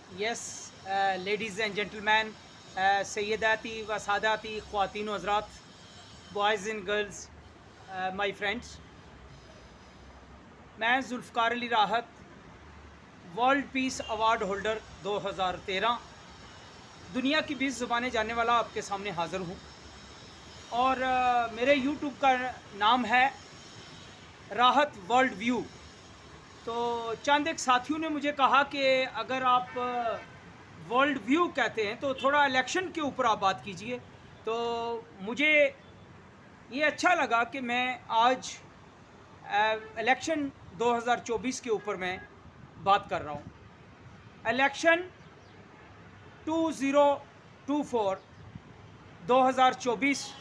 Yes, ladies and gentlemen, सैयदाती व सादाती ख़वातीन हज़रात, boys and girls, my friends, मैं जुल्फ़कार अली राहत, वर्ल्ड पीस अवार्ड होल्डर 2013, दुनिया की 20 ज़ुबानें जानने वाला आपके सामने हाज़िर हूँ। और मेरे यूट्यूब का नाम है राहत वर्ल्ड व्यू। तो चंद एक साथियों ने मुझे कहा कि अगर आप वर्ल्ड व्यू कहते हैं तो थोड़ा इलेक्शन के ऊपर आप बात कीजिए। तो मुझे ये अच्छा लगा कि मैं आज इलेक्शन 2024 के ऊपर मैं बात कर रहा हूँ। इलेक्शन 2024 2024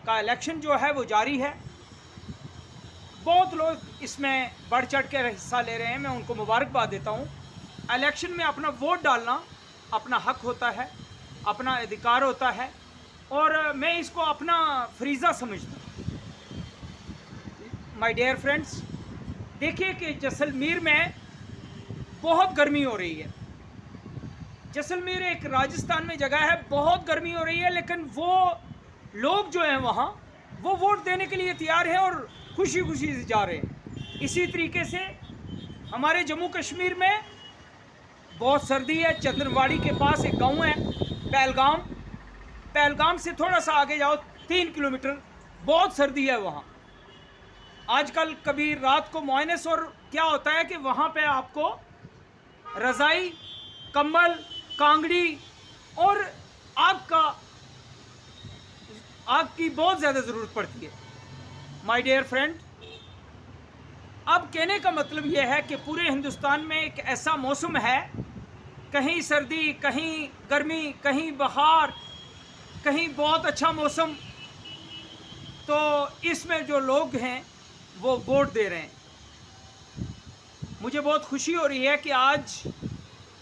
का इलेक्शन जो है वो जारी है। बहुत लोग इसमें बढ़ चढ़ कर हिस्सा ले रहे हैं, मैं उनको मुबारकबाद देता हूँ। इलेक्शन में अपना वोट डालना अपना हक होता है, अपना अधिकार होता है, और मैं इसको अपना फरीज़ा समझता हूँ। माय डियर फ्रेंड्स, देखिए कि जैसलमेर में बहुत गर्मी हो रही है। जैसलमेर एक राजस्थान में जगह है, बहुत गर्मी हो रही है, लेकिन वो लोग जो हैं वहाँ वो वोट देने के लिए तैयार हैं और खुशी खुशी से जा रहे हैं। इसी तरीके से हमारे जम्मू कश्मीर में बहुत सर्दी है। चंद्रवाड़ी के पास एक गांव है पहलगाम, पहलगाम से थोड़ा सा आगे जाओ 3 किलोमीटर, बहुत सर्दी है वहाँ। आजकल कभी रात को माइनस, और क्या होता है कि वहाँ पे आपको रज़ाई, कंबल, कांगड़ी और आग की बहुत ज़्यादा ज़रूरत पड़ती है। माय डियर फ्रेंड, अब कहने का मतलब यह है कि पूरे हिंदुस्तान में एक ऐसा मौसम है, कहीं सर्दी, कहीं गर्मी, कहीं बहार, कहीं बहुत अच्छा मौसम। तो इसमें जो लोग हैं वो वोट दे रहे हैं। मुझे बहुत खुशी हो रही है कि आज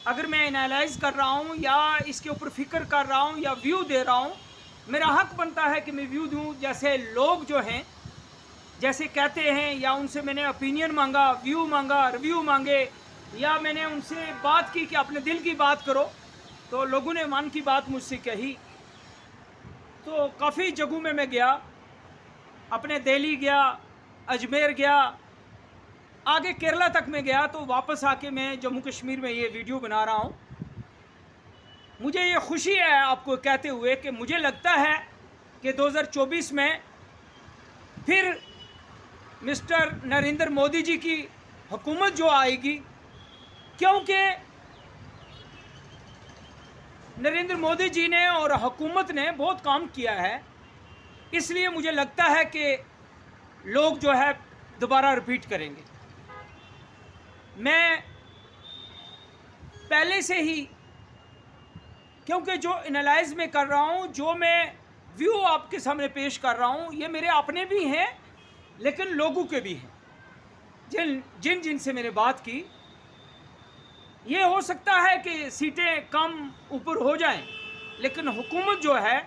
अगर मैं एनालाइज़ कर रहा हूँ या इसके ऊपर फ़िक्र कर रहा हूँ या व्यू दे रहा हूँ, मेरा हक बनता है कि मैं व्यू दूँ। जैसे लोग जो हैं जैसे कहते हैं, या उनसे मैंने ओपिनियन मांगा, व्यू मांगा, रिव्यू मांगे, या मैंने उनसे बात की कि अपने दिल की बात करो, तो लोगों ने मन की बात मुझसे कही। तो काफ़ी जगहों में मैं गया, अपने दिल्ली गया, अजमेर गया, आगे केरला तक में गया। तो वापस आके मैं जम्मू कश्मीर में ये वीडियो बना रहा हूँ। मुझे ये खुशी है आपको कहते हुए कि मुझे लगता है कि 2024 में फिर मिस्टर नरेंद्र मोदी जी की हुकूमत जो आएगी, क्योंकि नरेंद्र मोदी जी ने और हुकूमत ने बहुत काम किया है, इसलिए मुझे लगता है कि लोग जो है दोबारा रिपीट करेंगे। मैं पहले से ही, क्योंकि जो एनालाइज में कर रहा हूँ, जो मैं व्यू आपके सामने पेश कर रहा हूँ, ये मेरे अपने भी हैं लेकिन लोगों के भी हैं। जिन से मैंने बात की, ये हो सकता है कि सीटें कम ऊपर हो जाएं, लेकिन हुकूमत जो है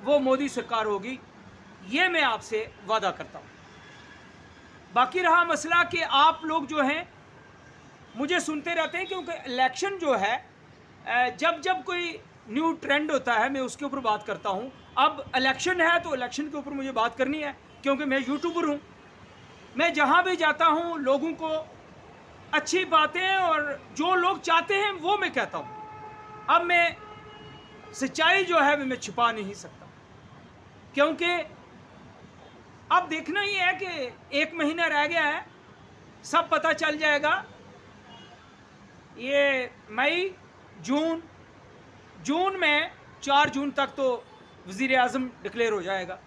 वो मोदी सरकार होगी, ये मैं आपसे वादा करता हूँ। बाकी रहा मसला कि आप लोग जो हैं मुझे सुनते रहते हैं, क्योंकि इलेक्शन जो है जब जब कोई न्यू ट्रेंड होता है मैं उसके ऊपर बात करता हूँ। अब इलेक्शन है तो इलेक्शन के ऊपर मुझे बात करनी है, क्योंकि मैं यूट्यूबर हूँ। मैं जहाँ भी जाता हूँ लोगों को अच्छी बातें और जो लोग चाहते हैं वो मैं कहता हूँ। अब मैं सच्चाई जो है मैं छिपा नहीं सकता, क्योंकि अब देखना ही है कि 1 महीना रह गया है, सब पता चल जाएगा। ये मई, जून में 4 जून तक तो वज़ीर आज़म डिक्लेयर हो जाएगा।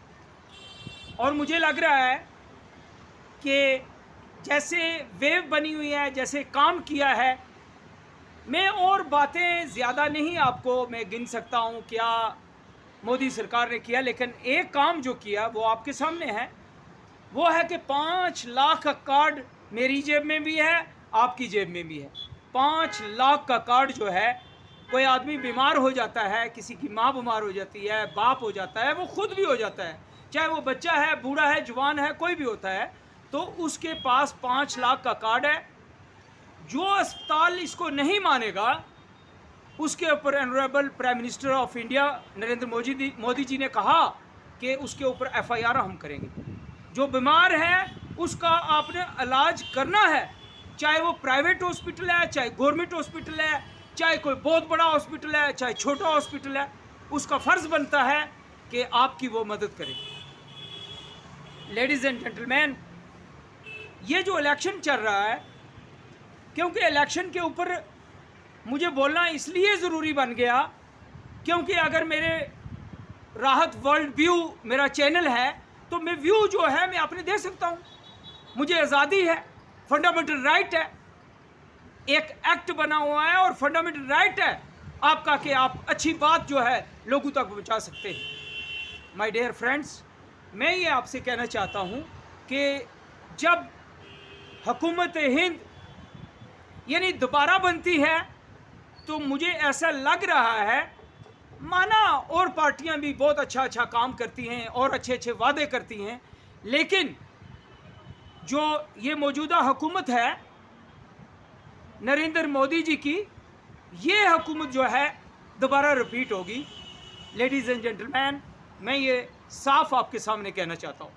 और मुझे लग रहा है कि जैसे वेव बनी हुई है, जैसे काम किया है, मैं और बातें ज़्यादा नहीं आपको मैं गिन सकता हूँ क्या मोदी सरकार ने किया, लेकिन एक काम जो किया वो आपके सामने है। वो है कि 5 लाख का कार्ड मेरी जेब में भी है, आपकी जेब में भी है। 5 लाख का कार्ड जो है, कोई आदमी बीमार हो जाता है, किसी की माँ बीमार हो जाती है, बाप हो जाता है, वो खुद भी हो जाता है, चाहे वो बच्चा है, बूढ़ा है, जवान है, कोई भी होता है, तो उसके पास 5 लाख का कार्ड है। जो अस्पताल इसको नहीं मानेगा उसके ऊपर honourable prime minister of India Narendra Modi ji ने कहा कि उसके ऊपर FIR हम करेंगे। जो बीमार है उसका आपने इलाज करना है, चाहे वो प्राइवेट हॉस्पिटल है, चाहे गवर्नमेंट हॉस्पिटल है, चाहे कोई बहुत बड़ा हॉस्पिटल है, चाहे छोटा हॉस्पिटल है, उसका फ़र्ज़ बनता है कि आपकी वो मदद करे। लेडीज़ एंड जेंटलमैन, ये जो इलेक्शन चल रहा है, क्योंकि इलेक्शन के ऊपर मुझे बोलना इसलिए ज़रूरी बन गया क्योंकि अगर मेरे राहत वर्ल्ड व्यू मेरा चैनल है तो मैं व्यू जो है मैं अपने दे सकता हूँ। मुझे आज़ादी है, फंडामेंटल राइट है, एक एक्ट बना हुआ है और फंडामेंटल राइट है आपका कि आप अच्छी बात जो है लोगों तक पहुँचा सकते हैं। माय डियर फ्रेंड्स, मैं ये आपसे कहना चाहता हूँ कि जब हुकूमत हिंद यानी दोबारा बनती है तो मुझे ऐसा लग रहा है माना और पार्टियां भी बहुत अच्छा काम करती हैं और अच्छे वादे करती हैं, लेकिन जो ये मौजूदा हुकूमत है नरेंद्र मोदी जी की, ये हुकूमत जो है दोबारा रिपीट होगी। लेडीज़ एंड जेंटलमैन, मैं ये साफ आपके सामने कहना चाहता हूँ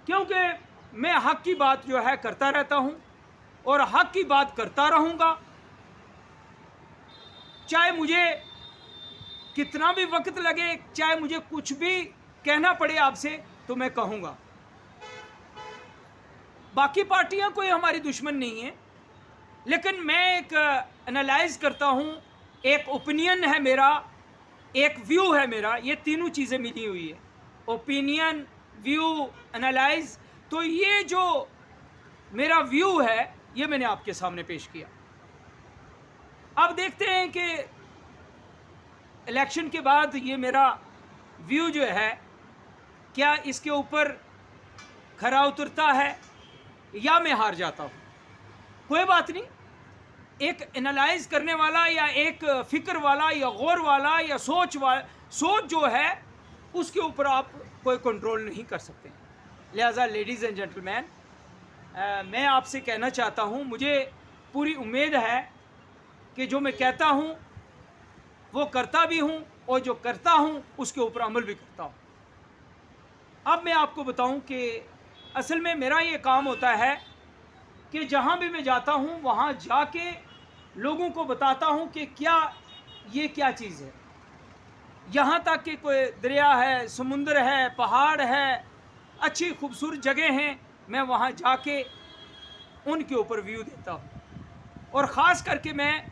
क्योंकि मैं हक की बात जो है करता रहता हूँ और हक की बात करता रहूँगा, चाहे मुझे कितना भी वक्त लगे, चाहे मुझे कुछ भी कहना पड़े आपसे तो मैं कहूँगा। बाकी पार्टियां कोई हमारी दुश्मन नहीं है, लेकिन मैं एक एनालाइज करता हूँ, एक ओपिनियन है मेरा, एक व्यू है मेरा, ये तीनों चीज़ें मिली हुई है, ओपिनियन, व्यू, एनालाइज। तो ये जो मेरा व्यू है ये मैंने आपके सामने पेश किया। अब देखते हैं कि इलेक्शन के बाद ये मेरा व्यू जो है क्या इसके ऊपर खरा उतरता है या मैं हार जाता हूँ। कोई बात नहीं, एक एनालाइज करने वाला या एक फ़िक्र वाला या गौर वाला या सोच जो है उसके ऊपर आप कोई कंट्रोल नहीं कर सकते। लिहाजा लेडीज़ एंड जेंटलमैन, मैं आपसे कहना चाहता हूँ, मुझे पूरी उम्मीद है कि जो मैं कहता हूँ वो करता भी हूँ और जो करता हूँ उसके ऊपर अमल भी करता हूँ। अब मैं आपको बताऊँ कि असल में मेरा ये काम होता है कि जहाँ भी मैं जाता हूँ वहाँ जाके लोगों को बताता हूँ कि क्या चीज़ है। यहाँ तक कि कोई दरिया है, समुंदर है, पहाड़ है, अच्छी खूबसूरत जगह हैं, मैं वहाँ जाके उनके ऊपर व्यू देता हूँ। और ख़ास करके मैं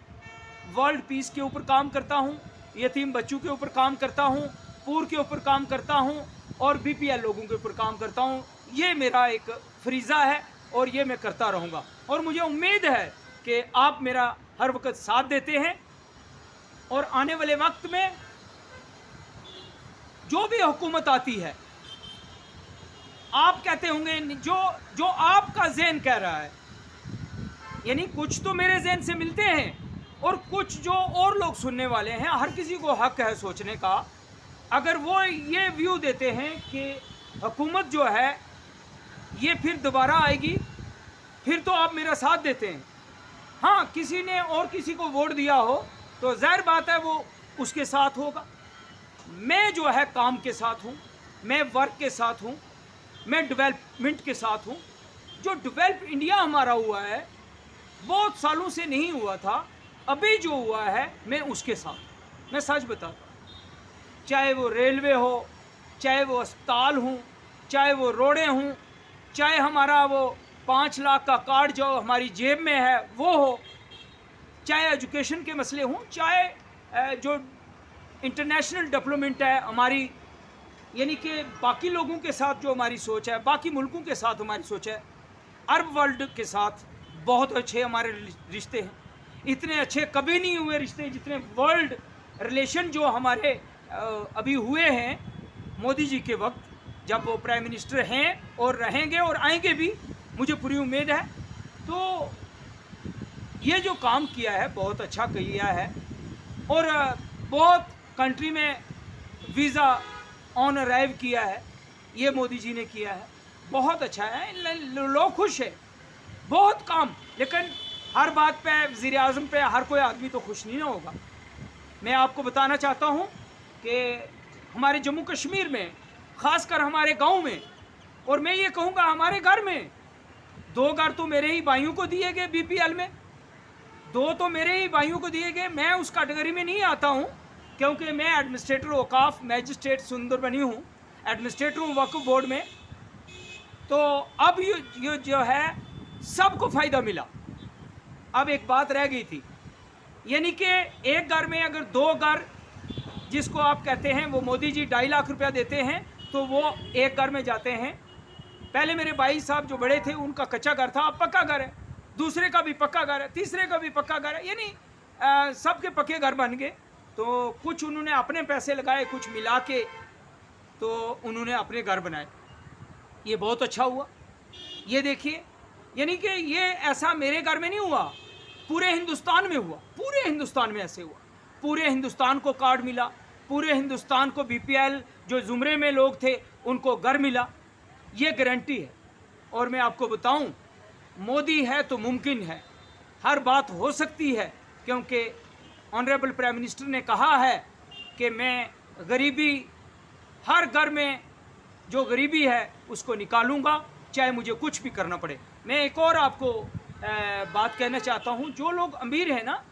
वर्ल्ड पीस के ऊपर काम करता हूँ, यतीम बच्चों के ऊपर काम करता हूँ, पूर के ऊपर काम करता हूँ और BPL लोगों के ऊपर काम करता हूँ। ये मेरा एक फरीज़ा है और ये मैं करता रहूँगा और मुझे उम्मीद है कि आप मेरा हर वक्त साथ देते हैं और आने वाले वक्त में जो भी हुकूमत आती है, आप कहते होंगे जो आपका ज़हन कह रहा है, यानी कुछ तो मेरे ज़हन से मिलते हैं और कुछ जो और लोग सुनने वाले हैं, हर किसी को हक है सोचने का। अगर वो ये व्यू देते हैं कि हुकूमत जो है ये फिर दोबारा आएगी, फिर तो आप मेरा साथ देते हैं। हाँ, किसी ने और किसी को वोट दिया हो तो ज़ाहिर बात है वो उसके साथ होगा। मैं जो है काम के साथ हूँ, मैं वर्क के साथ हूँ, मैं डेवलपमेंट के साथ हूँ। जो डेवलप इंडिया हमारा हुआ है बहुत सालों से नहीं हुआ था, अभी जो हुआ है मैं उसके साथ, मैं सच बताता हूँ। चाहे वो रेलवे हो, चाहे वो अस्पताल हूँ, चाहे वो रोडें हूँ, चाहे हमारा वो 5 लाख का कार्ड जो हमारी जेब में है वो हो, चाहे एजुकेशन के मसले हों, चाहे जो इंटरनेशनल डेवलपमेंट है हमारी, यानी कि बाकी लोगों के साथ जो हमारी सोच है, बाकी मुल्कों के साथ हमारी सोच है, अरब वर्ल्ड के साथ बहुत अच्छे हमारे रिश्ते हैं। इतने अच्छे कभी नहीं हुए रिश्ते जितने वर्ल्ड रिलेशन जो हमारे अभी हुए हैं मोदी जी के वक्त, जब वो प्राइम मिनिस्टर हैं और रहेंगे और आएंगे भी, मुझे पूरी उम्मीद है। तो ये जो काम किया है बहुत अच्छा किया है और बहुत कंट्री में वीज़ा ऑन अराइव किया है, ये मोदी जी ने किया है, बहुत अच्छा है, लोग खुश है, बहुत काम। लेकिन हर बात पे वज़ीर आज़म पे हर कोई आदमी तो खुश नहीं ना होगा। मैं आपको बताना चाहता हूँ कि हमारे जम्मू कश्मीर में, ख़ासकर हमारे गांव में, और मैं ये कहूँगा हमारे घर में, 2 घर तो मेरे ही भाइयों को दिए गए बीपीएल में, 2 तो मेरे ही भाइयों को दिए गए। मैं उस कैटेगरी में नहीं आता हूँ, क्योंकि मैं एडमिनिस्ट्रेटर औकाफ मैजिस्ट्रेट सुंदरबनी हूँ, एडमिनिस्ट्रेटर हूँ वक्फ बोर्ड में। तो अब ये जो है सबको फ़ायदा मिला। अब एक बात रह गई थी, यानी कि एक घर में अगर 2 घर, जिसको आप कहते हैं वो मोदी जी 2.5 लाख रुपया देते हैं, तो वो एक घर में जाते हैं। पहले मेरे भाई साहब जो बड़े थे उनका कच्चा घर था, अब पक्का घर है, दूसरे का भी पक्का घर है, तीसरे का भी पक्का घर है, यानी सबके पक्के घर बन गए। तो कुछ उन्होंने अपने पैसे लगाए, कुछ मिला के तो उन्होंने अपने घर बनाए। ये बहुत अच्छा हुआ। ये देखिए, यानी कि ये ऐसा मेरे घर में नहीं हुआ, पूरे हिंदुस्तान में हुआ, पूरे हिंदुस्तान में ऐसे हुआ। पूरे हिंदुस्तान को कार्ड मिला, पूरे हिंदुस्तान को बीपीएल जो ज़ुमरे में लोग थे उनको घर मिला। ये गारंटी है। और मैं आपको बताऊं, मोदी है तो मुमकिन है, हर बात हो सकती है, क्योंकि ऑनरेबल प्राइम मिनिस्टर ने कहा है कि मैं गरीबी, हर घर में जो गरीबी है उसको निकालूंगा, चाहे मुझे कुछ भी करना पड़े। मैं एक और आपको बात कहना चाहता हूं, जो लोग अमीर हैं ना,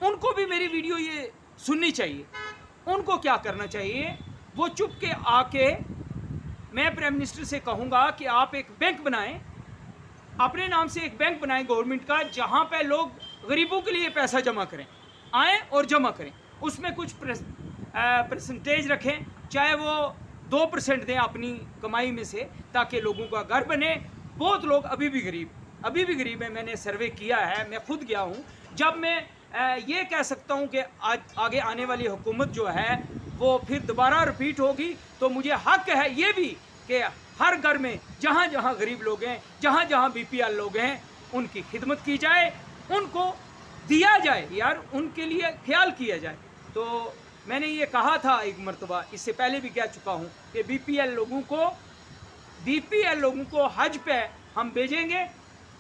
उनको भी मेरी वीडियो ये सुननी चाहिए। उनको क्या करना चाहिए, वो चुप के आके, मैं प्राइम मिनिस्टर से कहूँगा कि आप एक बैंक बनाएं, अपने नाम से एक बैंक बनाएं गवर्नमेंट का, जहाँ पे लोग गरीबों के लिए पैसा जमा करें, आएँ और जमा करें, उसमें कुछ परसेंटेज रखें, चाहे वो 2% दें अपनी कमाई में से, ताकि लोगों का घर बने। बहुत लोग अभी भी गरीब हैं, मैंने सर्वे किया है, मैं खुद गया हूँ। जब मैं ये कह सकता हूँ कि आगे आने वाली हुकूमत जो है वो फिर दोबारा रिपीट होगी, तो मुझे हक है ये भी कि हर घर में जहाँ जहाँ गरीब लोग हैं, जहाँ जहाँ बीपीएल लोग हैं, उनकी खिदमत की जाए, उनको दिया जाए, यार उनके लिए ख्याल किया जाए। तो मैंने ये कहा था एक मरतबा, इससे पहले भी कह चुका हूँ कि बीपीएल लोगों को हज पे हम भेजेंगे।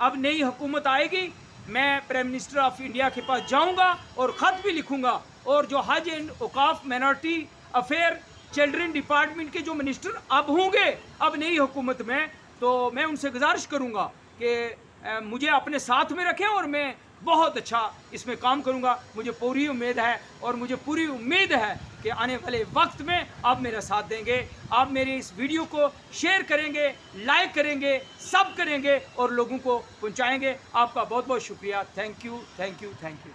अब नई हुकूमत आएगी, मैं प्राइम मिनिस्टर ऑफ इंडिया के पास जाऊंगा और ख़त भी लिखूंगा, और जो हज एंड औकाफ माइनॉरिटी अफेयर चिल्ड्रन डिपार्टमेंट के जो मिनिस्टर अब होंगे अब नई हुकूमत में, तो मैं उनसे गुजारिश करूंगा कि मुझे अपने साथ में रखें और मैं बहुत अच्छा इसमें काम करूंगा। मुझे पूरी उम्मीद है, और मुझे पूरी उम्मीद है कि आने वाले वक्त में आप मेरा साथ देंगे, आप मेरे इस वीडियो को शेयर करेंगे, लाइक करेंगे, सब करेंगे और लोगों को पहुंचाएंगे। आपका बहुत बहुत शुक्रिया। Thank you, thank you, thank you.